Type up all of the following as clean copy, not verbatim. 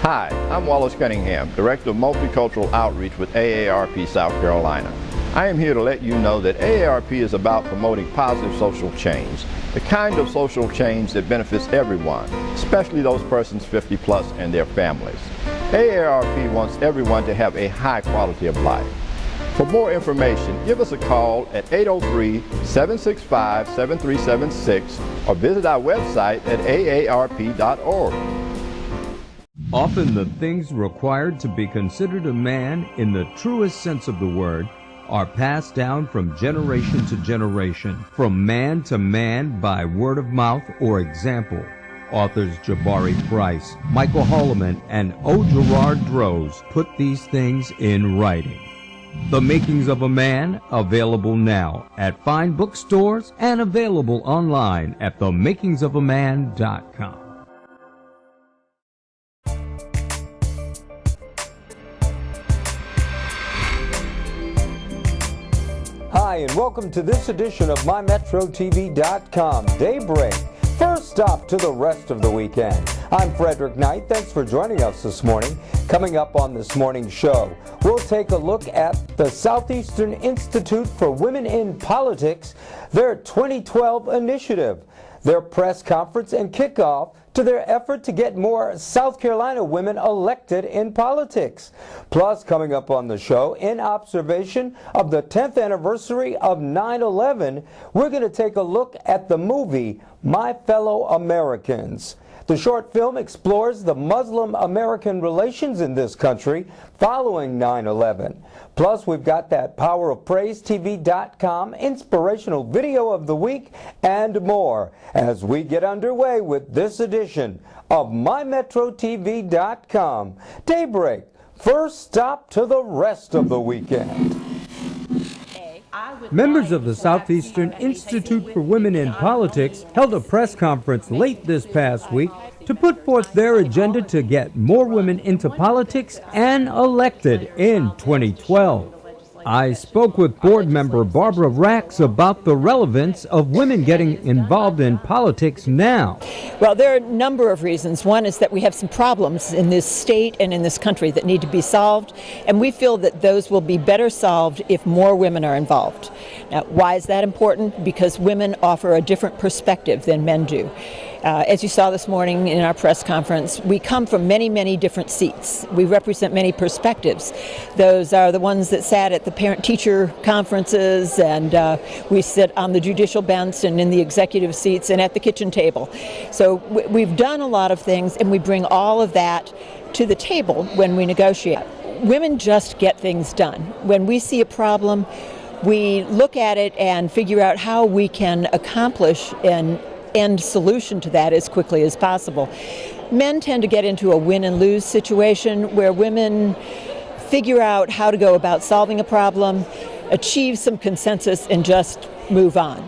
Hi, I'm Wallace Cunningham, Director of Multicultural Outreach with AARP South Carolina. I am here to let you know that AARP is about promoting positive social change, the kind of social change that benefits everyone, especially those persons 50 plus and their families. AARP wants everyone to have a high quality of life. For more information, give us a call at 803-765-7376 or visit our website at aarp.org. Often the things required to be considered a man in the truest sense of the word are passed down from generation to generation, from man to man by word of mouth or example. Authors Jabari Price, Michael Holloman, and O. Gerard Droz put these things in writing. The Makings of a Man, available now at fine bookstores and available online at themakingsofAman.com. Hi, and welcome to this edition of MyMetroTV.com Daybreak. First stop to the rest of the weekend. I'm Frederick Knight. Thanks for joining us this morning. Coming up on this morning's show, we'll take a look at the Southeastern Institute for Women in Politics, their 2012 initiative, their press conference and kickoff to their effort to get more South Carolina women elected in politics. Plus, coming up on the show, in observation of the 10th anniversary of 9/11, we're going to take a look at the movie My Fellow Americans. The short film explores the Muslim-American relations in this country following 9/11. Plus, we've got that PowerOfPraiseTV.com inspirational video of the week and more as we get underway with this edition of MyMetroTV.com Daybreak. First stop to the rest of the weekend. Members of the Southeastern Institute for Women in Politics held a press conference late this past week to put forth their agenda to get more women into politics and elected in 2012. I spoke with board member Barbara Rax about the relevance of women getting involved in politics now. Well, there are a number of reasons. One is that we have some problems in this state and in this country that need to be solved, and we feel that those will be better solved if more women are involved. Now, why is that important? Because women offer a different perspective than men do. As you saw this morning in our press conference, we come from many, many different seats. We represent many perspectives. Those are the ones that sat at the parent-teacher conferences, and we sit on the judicial bench and in the executive seats and at the kitchen table. So we've done a lot of things, and we bring all of that to the table when we negotiate. Women just get things done. When we see a problem, we look at it and figure out how we can accomplish an end solution to that as quickly as possible. Men tend to get into a win and lose situation where women figure out how to go about solving a problem, achieve some consensus, and just move on.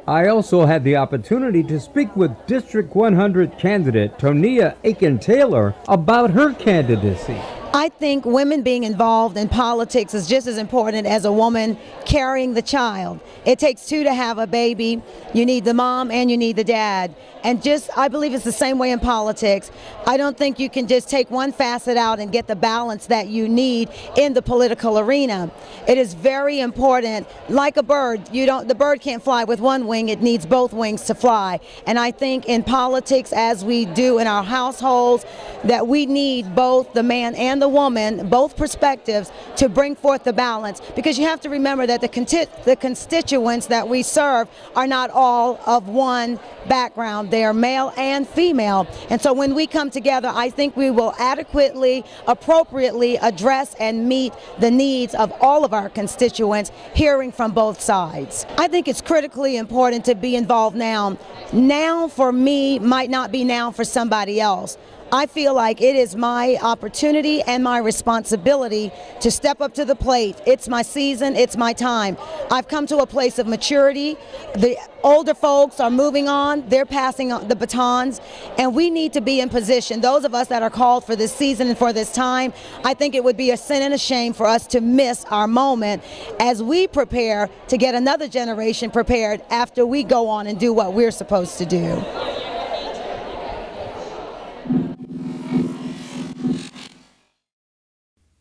I also had the opportunity to speak with District 100 candidate Tonia Aiken-Taylor about her candidacy. I think women being involved in politics is just as important as a woman carrying the child. It takes two to have a baby. You need the mom and you need the dad. And I believe it's the same way in politics. I don't think you can just take one facet out and get the balance that you need in the political arena. It is very important. Like a bird, the bird can't fly with one wing. It needs both wings to fly. And I think in politics, as we do in our households, that we need both the man and the woman, both perspectives, to bring forth the balance. Because you have to remember that the constituents that we serve are not all of one background. They are male and female. And so when we come together, I think we will adequately, appropriately address and meet the needs of all of our constituents, hearing from both sides. I think it's critically important to be involved now. Now for me might not be now for somebody else. I feel like it is my opportunity and my responsibility to step up to the plate. It's my season, it's my time. I've come to a place of maturity. The older folks are moving on, they're passing on the batons, and we need to be in position. Those of us that are called for this season and for this time, I think it would be a sin and a shame for us to miss our moment as we prepare to get another generation prepared after we go on and do what we're supposed to do.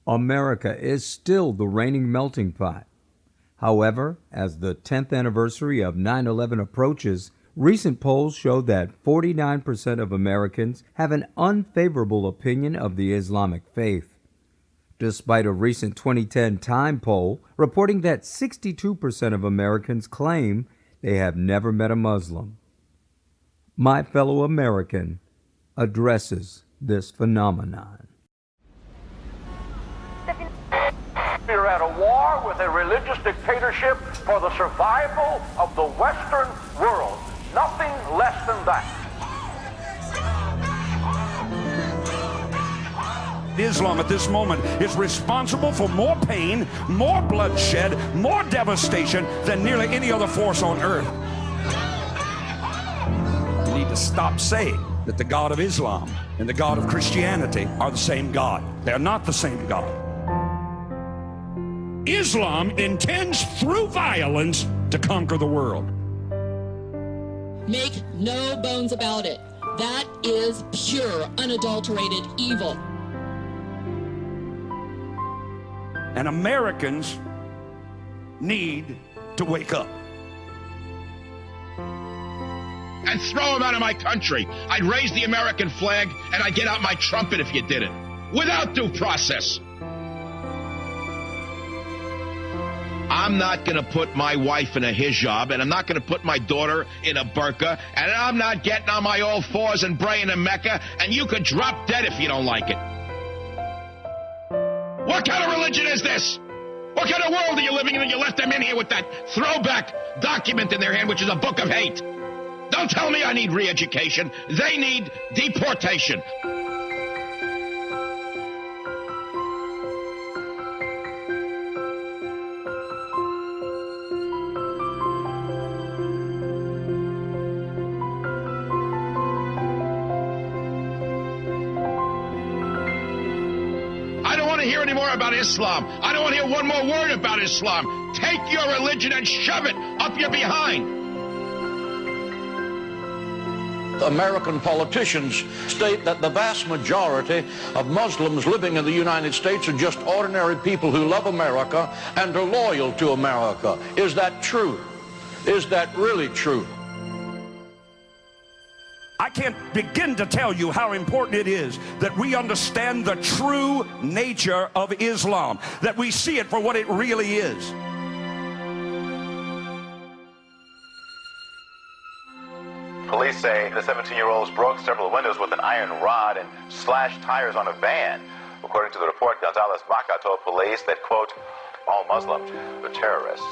America is still the reigning melting pot. However, as the 10th anniversary of 9/11 approaches, recent polls show that 49% of Americans have an unfavorable opinion of the Islamic faith, despite a recent 2010 Time poll reporting that 62% of Americans claim they have never met a Muslim. My Fellow American addresses this phenomenon. We're at a war with a religious dictatorship for the survival of the Western world. Nothing less than that. Islam at this moment is responsible for more pain, more bloodshed, more devastation than nearly any other force on earth. You need to stop saying that the God of Islam and the God of Christianity are the same God. They're not the same God. Islam intends through violence to conquer the world. Make no bones about it. That is pure, unadulterated evil. And Americans need to wake up. And throw him out of my country. I'd raise the American flag and I'd get out my trumpet if you did it. Without due process. I'm not going to put my wife in a hijab, and I'm not going to put my daughter in a burqa, and I'm not getting on my all fours and praying in Mecca, and you could drop dead if you don't like it. What kind of religion is this? What kind of world are you living in that you let them in here with that throwback document in their hand, which is a book of hate? Don't tell me I need re-education. They need deportation. I don't want to hear any more about Islam. I don't want to hear one more word about Islam. Take your religion and shove it up your behind. American politicians state that the vast majority of Muslims living in the United States are just ordinary people who love America and are loyal to America. Is that true? Is that really true? I can't begin to tell you how important it is that we understand the true nature of Islam, that we see it for what it really is. Police say the 17-year-olds broke several windows with an iron rod and slashed tires on a van. According to the report, Gonzalez Baca told police that, quote, all Muslims were terrorists.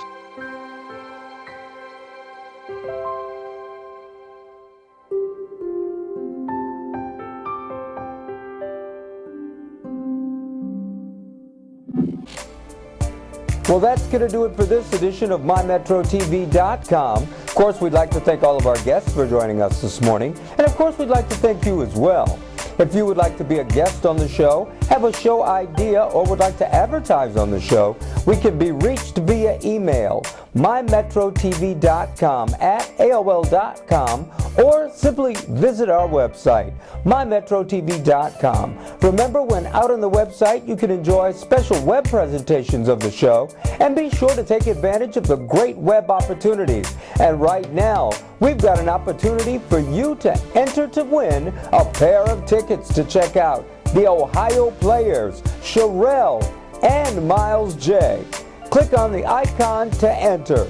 Well, that's going to do it for this edition of MyMetroTV.com. Of course, we'd like to thank all of our guests for joining us this morning. And of course, we'd like to thank you as well. If you would like to be a guest on the show, have a show idea, or would like to advertise on the show, we can be reached via email, mymetrotv.com@aol.com, or simply visit our website, mymetrotv.com. Remember, when out on the website, you can enjoy special web presentations of the show, and be sure to take advantage of the great web opportunities. And right now, we've got an opportunity for you to enter to win a pair of tickets to check out the Ohio Players, Sherelle, and Miles J. Click on the icon to enter.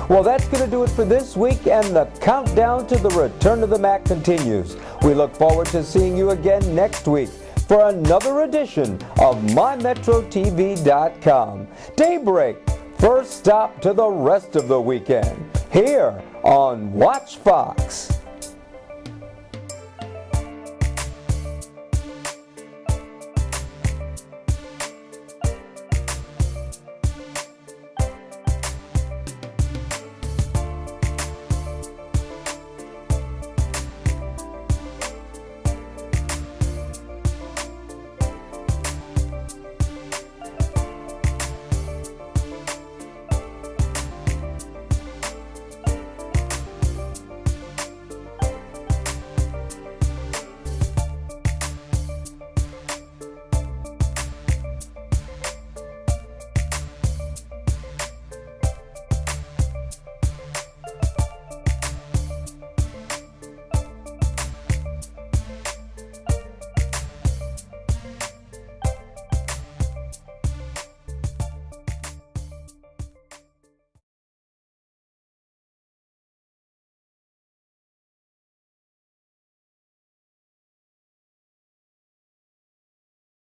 Well, that's going to do it for this week, and the countdown to the return of the Mac continues. We look forward to seeing you again next week for another edition of MyMetroTV.com. Daybreak, first stop to the rest of the weekend, here on Watch Fox.